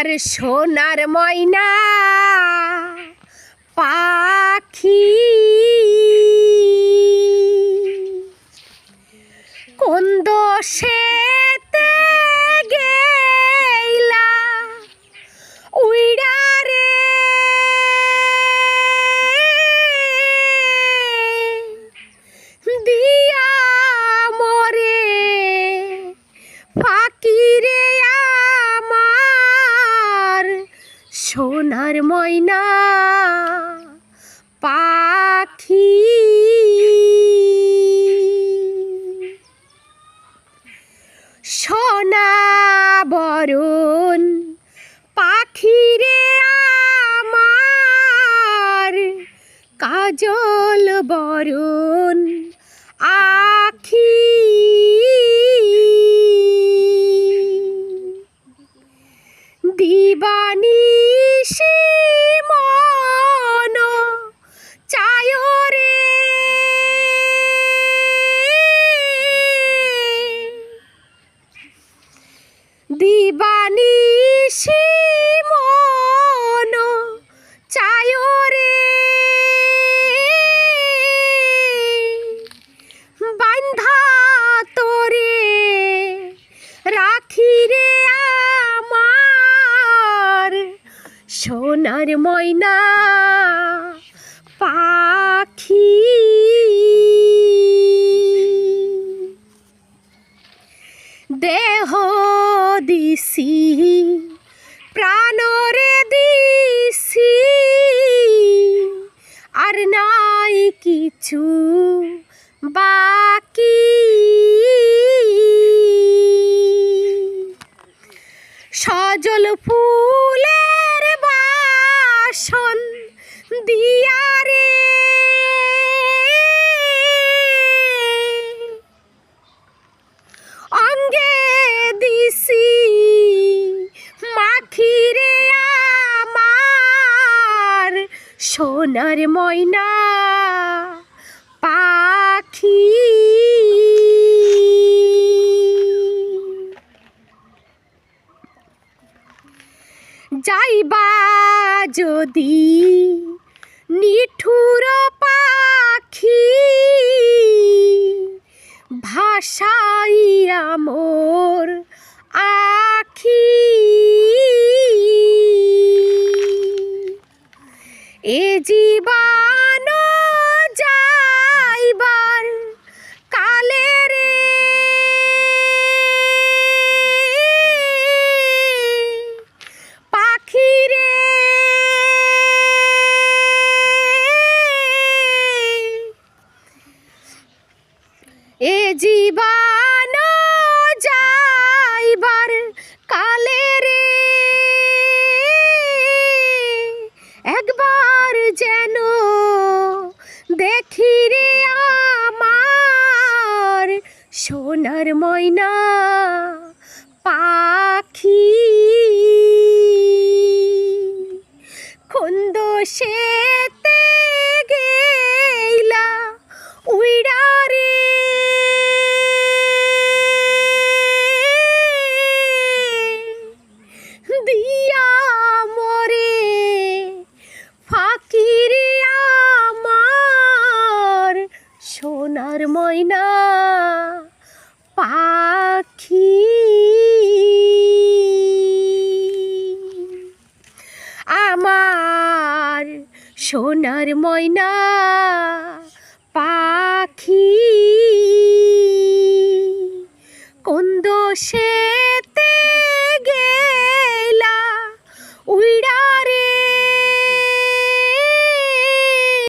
আমার সোনার ময়না পাখি কোন দোষেতে গেইলা উইড়া রে দিয়া মরে ফাঁকি রে আমার সোনার ময়না পাখি সোনা বরণ পাখি রে আমার কাজল বরণ আখি দিবানিশি মন চায় রে দিবানিশি মন চায় রে বান্ধা তোরে রাখি রে আমার সোনার ময়না পাখি দেহ দিছি প্রাণরে দিছি আর নাই কিছু বাকি সজল ফুলের বাসন দিয়া রে অঙ্গে দিছি মাখি রে আমার সোনার ময়না পাখি যাইবা যদি নিঠুর পাখি ভাষাইয়া মোর আখি এ জীবন যাইবার কালে রে পাখি রে এ জীবন যাইবার কালে রে একবার যেন দেখি রে আমার সোনার ময়না পাখি কোন দোষেতে গেইলা উইড়া রে দিয়া মরে ফাঁকি রে আমার সোনার ময়না পাখি আমার সোনার ময়না পাখি।